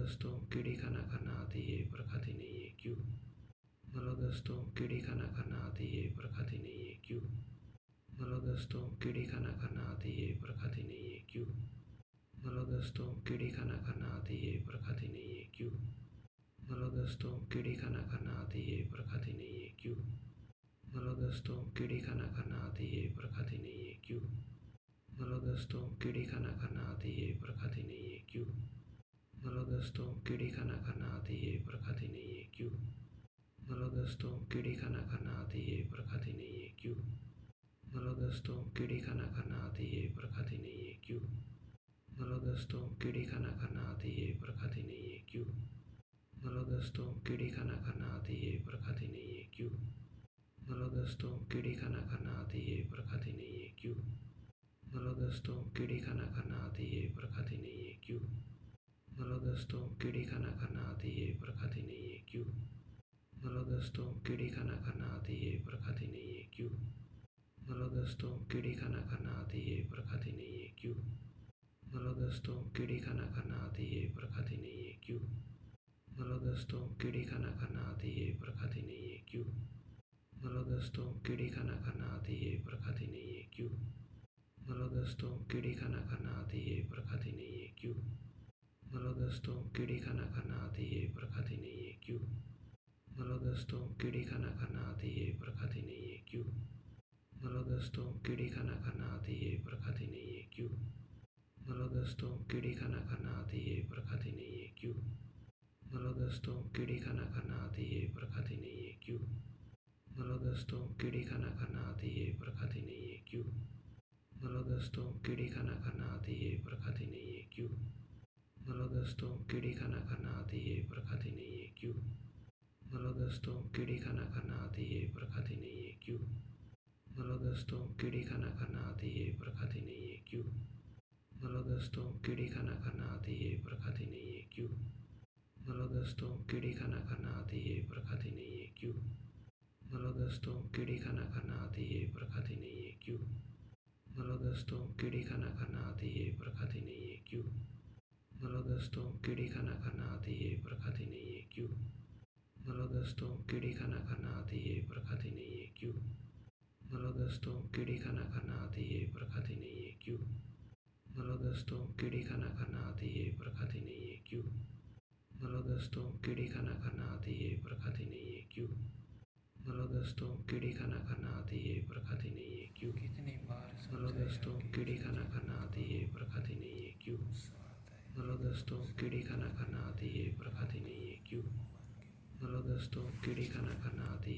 दोस्तों, कीड़ी खाना खाना आती है पर खाती नहीं है क्यों? हेलो दोस्तों, कीड़ी खाना खाना आती है पर खाती नहीं है क्यों? हेलो दोस्तों, कीड़ी खाना खाना आती है पर खाती नहीं है क्यों? हेलो दोस्तों, कीड़ी खाना खाना आती है पर खाती नहीं है क्यों? हेलो दोस्तों, कीड़ी खाना खाना आती है पर खाती नहीं है क्यों? हेलो दोस्तों, कीड़ी खाना खाना आती है पर खाती नहीं है क्यों? हेलो दोस्तों, कीड़ी खाना खाना आती है पर खाती नहीं है क्यों? हेलो दोस्तों, कीड़ी खाना खाना आती है पर खाती नहीं है क्यों? हेलो दोस्तों, कीड़ी खाना खाना आती है पर खाती नहीं है क्यों? हेलो दोस्तों, कीड़ी खाना खाना आती है पर खाती नहीं है क्यों? हेलो दोस्तों, कीड़ी खाना खाना आती है पर खाती नहीं है क्यों? हेलो दोस्तों, कीड़ी खाना खाना आती है पर खाती नहीं है क्यों? हेलो दोस्तों, कीड़ी खाना खाना आती है पर खाती नहीं है क्यों? हेलो दोस्तों, कीड़ी खाना खाना आती है पर खाती नहीं है क्यों? हेलो दोस्तों, कीड़ी खाना खाना आती है पर खाती नहीं है क्यों? हेलो दोस्तों, कीड़ी खाना खाना आती है पर खाती नहीं है क्यों? हेलो दोस्तों, कीड़ी खाना खाना आती है पर खाती नहीं है क्यों? हेलो दोस्तों, कीड़ी खाना खाना आती है पर खाती नहीं है क्यों? हेलो दोस्तों, कीड़ी खाना खाना आती है पर खाती नहीं है क्यों? हेलो दोस्तों, कीड़ी खाना खाना आती है पर खाती नहीं है क्यों? हेलो दोस्तों, कीड़ी खाना खाना आती है पर खाती नहीं है क्यों? हेलो दोस्तों, कीड़ी खाना खाना आती है पर खाती नहीं है क्यों? हेलो दोस्तों, कीड़ी खाना खाना आती है पर खाती नहीं है क्यों? हेलो दोस्तों, कीड़ी खाना खाना आती है पर खाती नहीं है क्यों? हेलो दोस्तों, कीड़ी खाना खाना आती है पर खाती नहीं है क्यों? हेलो दोस्तों, कीड़ी खाना खाना आती है पर खाती नहीं है क्यों? हेलो दोस्तों, कीड़ी खाना खाना आती है पर खाती नहीं है क्यों? हेलो दोस्तों, कीड़ी खाना खाना आती है पर खाती नहीं है क्यों? हेलो दोस्तों, कीड़ी खाना खाना आती है पर खाती नहीं है क्यों? हेलो दोस्तों, कीड़ी खाना खाना आती है पर खाती नहीं है क्यों? हेलो दोस्तों, कीड़ी खाना खाना आती है पर खाती नहीं है क्यों? हेलो दोस्तों, कीड़ी खाना खाना आती है पर खाती नहीं है क्यों? हेलो दोस्तों, कीड़ी खाना खाना आती है पर खाती नहीं है क्यों? हेलो दोस्तों, कीड़ी खाना खाना आती है पर खाती नहीं है क्यों? हेलो दोस्तों, कीड़ी खाना खाना आती है पर खाती नहीं है क्यों? हेलो दोस्तों, कीड़ी खाना खाना आती है पर खाती नहीं है क्यों? हेलो दोस्तों, कीड़ी खाना खाना आती है पर खाती नहीं है क्यों? हेलो दोस्तों, कीड़ी खाना खाना आती है पर खाती नहीं है क्यों? हेलो दोस्तों, कीड़ी खाना खाना आती है पर खाती नहीं है क्यों? हेलो दोस्तों, कीड़ी खाना खाना आती है पर खाती नहीं है क्यों? हेलो दोस्तों, कीड़ी खाना खाना आती है पर खाती नहीं है क्यों? कितनी बार हेलो समझाया दोस्तों, कि कीड़ी खाना खाना आती है पर खाती नहीं है क्यों? गुस्सा आता है हेलो दोस्तों, कीड़ी खाना खाना आती है पर खाती नहीं है क्यों? हेलो दोस्तों, कीड़ी खाना खाना आती है